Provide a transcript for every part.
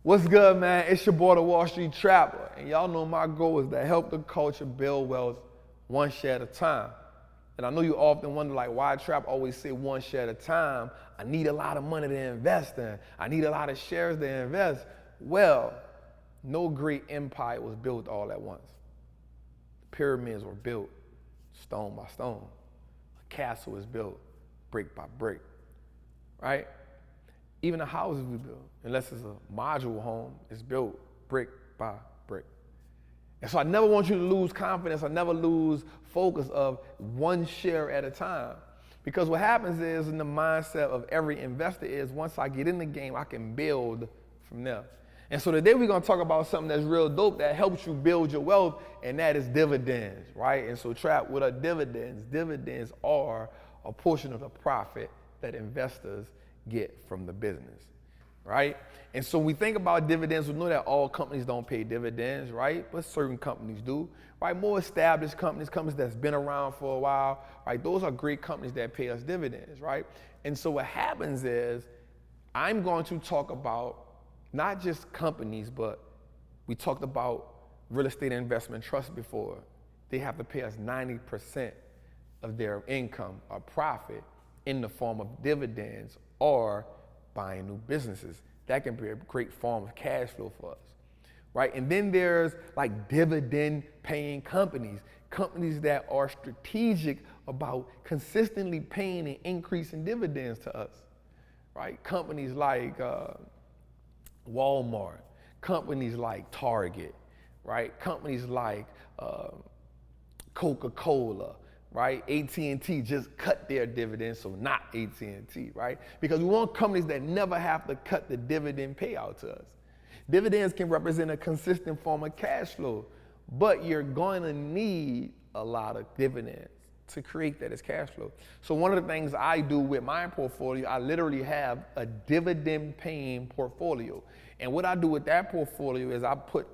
What's good, man? It's your boy, the Wall Street Trapper. And y'all know my goal is to help the culture build wealth one share at a time. And I know you often wonder, like, why Trap always say one share at a time? I need a lot of money to invest in. I need a lot of shares to invest. Well, no great empire was built all at once. The pyramids were built stone by stone. A castle is built brick by brick, right? Even the houses we build, unless it's a modular home, it's built brick by brick. And so I never want you to lose confidence. I never lose focus of one share at a time. Because what happens is, in the mindset of every investor is, once I get in the game, I can build from there. And so today we're gonna talk about something that's real dope that helps you build your wealth, and that is dividends, right? And so Trap, what are dividends? Dividends are a portion of the profit that investors get from the business, right? And so we think about dividends, we know that all companies don't pay dividends, right? But certain companies do, right? More established companies that's been around for a while, right? Those are great companies that pay us dividends, right? And so what happens is, I'm going to talk about not just companies, but we talked about real estate investment trust before. They have to pay us 90% of their income or profit in the form of dividends or buying new businesses. That can be a great form of cash flow for us, right? And then there's like dividend paying companies that are strategic about consistently paying and increasing dividends to us, right? Companies like Walmart, companies like Target, right? Companies like Coca-Cola, right? AT&T just cut their dividends, so not AT&T, right? Because we want companies that never have to cut the dividend payout to us. Dividends can represent a consistent form of cash flow, but you're going to need a lot of dividends to create that as cash flow. So one of the things I do with my portfolio, I literally have a dividend paying portfolio. And what I do with that portfolio is I put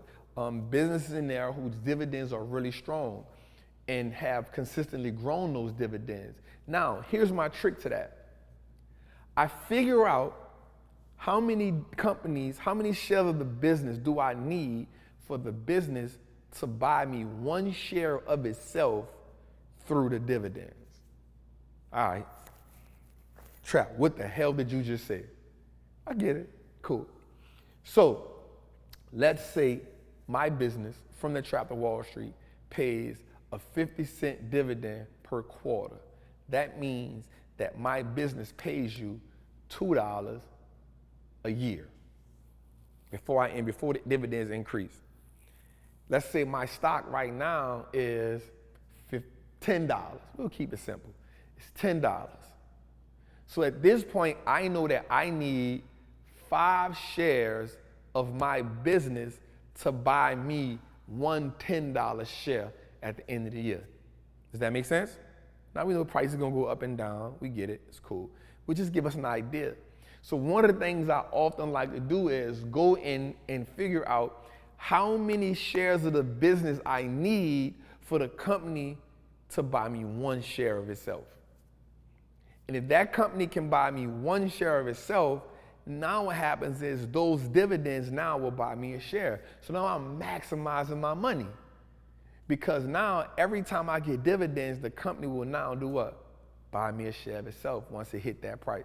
businesses in there whose dividends are really strong and have consistently grown those dividends. Now, here's my trick to that. I figure out how many companies, how many shares of the business do I need for the business to buy me one share of itself through the dividends. All right, Trap, what the hell did you just say? I get it, cool. So let's say my business from the Trap to Wall Street pays a 50-cent dividend per quarter. That means that my business pays you $2 a year before the dividends increase. Let's say my stock right now is $10. We'll keep it simple. It's $10. So at this point, I know that I need 5 shares of my business to buy me one $10 share at the end of the year. Does that make sense? Now we know prices are gonna go up and down. We get it, it's cool. But just give us an idea. So one of the things I often like to do is go in and figure out how many shares of the business I need for the company to buy me one share of itself. And if that company can buy me one share of itself, now what happens is those dividends now will buy me a share. So now I'm maximizing my money. Because now every time I get dividends, the company will now do what? Buy me a share of itself once it hit that price.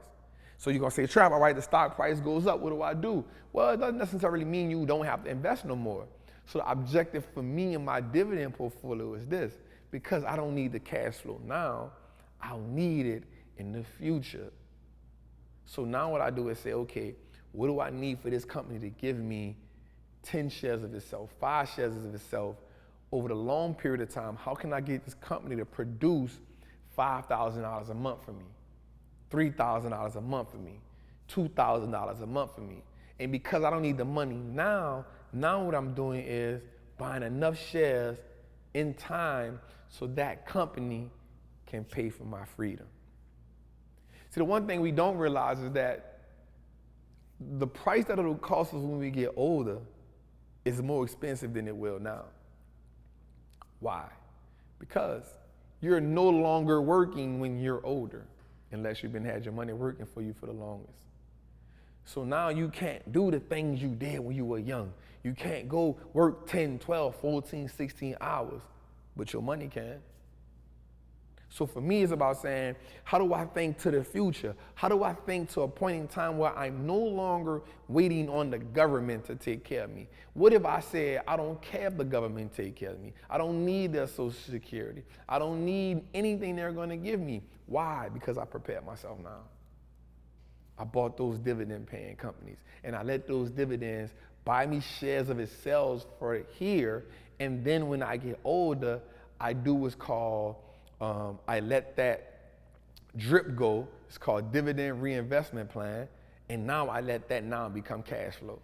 So you're gonna say, Trap, all right, the stock price goes up, what do I do? Well, it doesn't necessarily mean you don't have to invest no more. So the objective for me and my dividend portfolio is this: because I don't need the cash flow now, I'll need it in the future. So now what I do is say, okay, what do I need for this company to give me 10 shares of itself, 5 shares of itself over the long period of time? How can I get this company to produce $5,000 a month for me, $3,000 a month for me, $2,000 a month for me? And because I don't need the money now what I'm doing is buying enough shares in time so that company can pay for my freedom. See, the one thing we don't realize is that the price that it'll cost us when we get older is more expensive than it will now. Why? Because you're no longer working when you're older, unless you've had your money working for you for the longest. So now you can't do the things you did when you were young. You can't go work 10, 12, 14, 16 hours, but your money can. So for me, it's about saying, how do I think to the future? How do I think to a point in time where I'm no longer waiting on the government to take care of me? What if I said, I don't care if the government take care of me? I don't need their Social Security. I don't need anything they're going to give me. Why? Because I prepared myself now. I bought those dividend paying companies, and I let those dividends buy me shares of itself for here. And then when I get older, I do what's called, I let that drip go. It's called dividend reinvestment plan. And now I let that now become cash flow.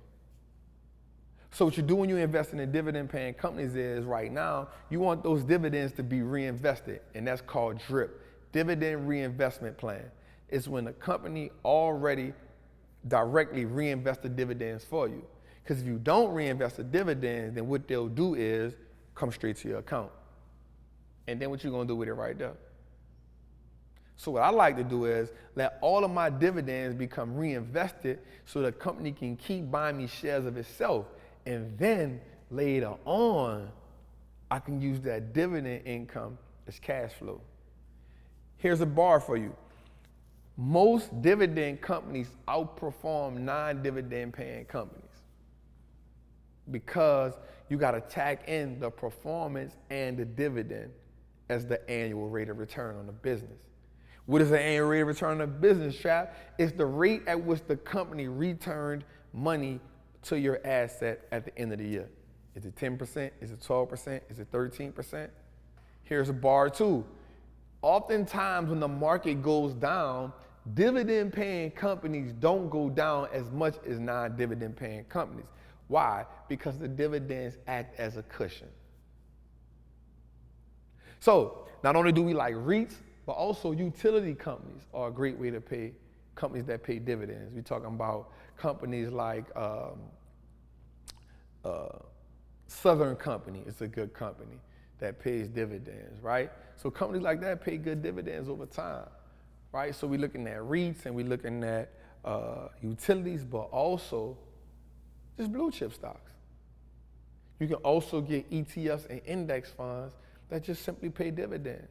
So what you do when you invest in the dividend paying companies is right now, you want those dividends to be reinvested. And that's called DRIP, dividend reinvestment plan. It's when the company already directly reinvests the dividends for you. Because if you don't reinvest the dividends, then what they'll do is come straight to your account. And then what you gonna do with it right there? So what I like to do is let all of my dividends become reinvested so the company can keep buying me shares of itself. And then later on, I can use that dividend income as cash flow. Here's a bar for you. Most dividend companies outperform non-dividend paying companies because you gotta tack in the performance and the dividend as the annual rate of return on the business. What is the annual rate of return on the business, Trap? It's the rate at which the company returned money to your asset at the end of the year. Is it 10%? Is it 12%? Is it 13%? Here's a bar too. Oftentimes when the market goes down, dividend paying companies don't go down as much as non-dividend paying companies. Why? Because the dividends act as a cushion. So not only do we like REITs, but also utility companies are a great way to pay, companies that pay dividends. We're talking about companies like Southern Company is a good company that pays dividends, right? So companies like that pay good dividends over time, right? So we're looking at REITs and we're looking at utilities, but also just blue chip stocks. You can also get ETFs and index funds that just simply pay dividends.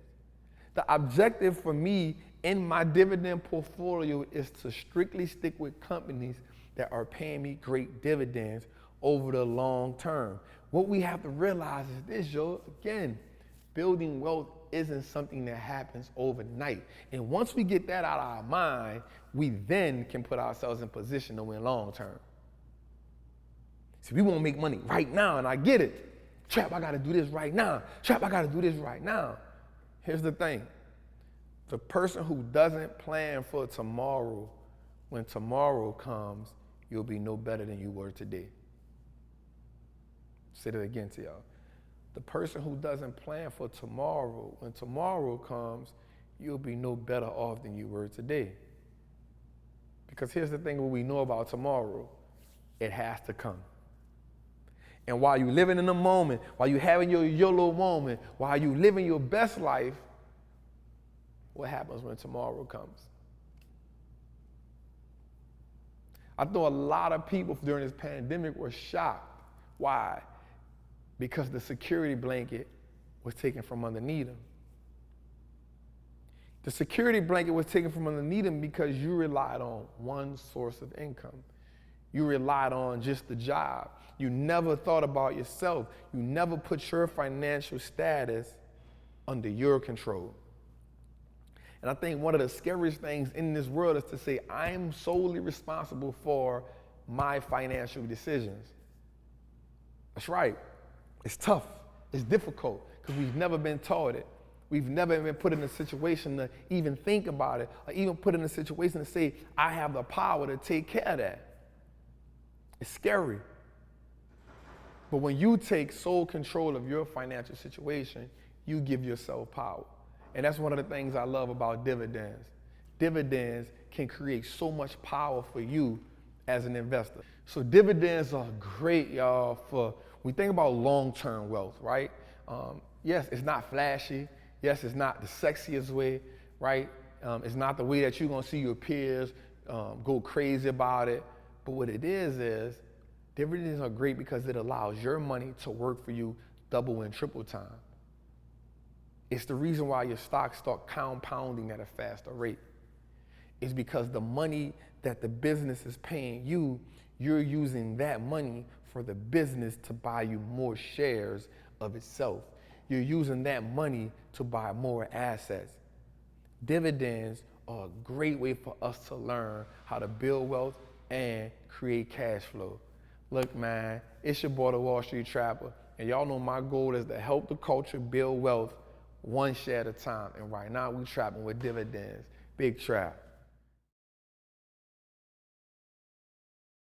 The objective for me in my dividend portfolio is to strictly stick with companies that are paying me great dividends over the long term. What we have to realize is this, yo, again, building wealth isn't something that happens overnight. And once we get that out of our mind, we then can put ourselves in position to win long term. See, we want to make money right now, and I get it. Trap, I got to do this right now. Trap, I got to do this right now. Here's the thing. The person who doesn't plan for tomorrow, when tomorrow comes, you'll be no better than you were today. Say that again to y'all. The person who doesn't plan for tomorrow, when tomorrow comes, you'll be no better off than you were today. Because here's the thing, what we know about tomorrow, it has to come. And while you're living in the moment, while you're having your YOLO moment, while you're living your best life, what happens when tomorrow comes? I know a lot of people during this pandemic were shocked. Why? Because the security blanket was taken from underneath them. The security blanket was taken from underneath them because you relied on one source of income. You relied on just the job. You never thought about yourself. You never put your financial status under your control. And I think one of the scariest things in this world is to say, I'm solely responsible for my financial decisions. That's right. It's tough. It's difficult because we've never been taught it. We've never been put in a situation to even think about it or even put in a situation to say, I have the power to take care of that. It's scary. But when you take sole control of your financial situation, you give yourself power. And that's one of the things I love about dividends. Dividends can create so much power for you as an investor. So dividends are great, y'all, for when we think about long-term wealth, right? Yes, it's not flashy. Yes, it's not the sexiest way, right? It's not the way that you're gonna see your peers go crazy about it. But what it is dividends are great because it allows your money to work for you double and triple time. It's the reason why your stocks start compounding at a faster rate. It's because the money that the business is paying you, you're using that money for the business to buy you more shares of itself. You're using that money to buy more assets. Dividends are a great way for us to learn how to build wealth and create cash flow. Look, man, it's your boy, the Wall Street Trapper, and y'all know my goal is to help the culture build wealth one share at a time. And right now, we trapping with dividends. Big trap.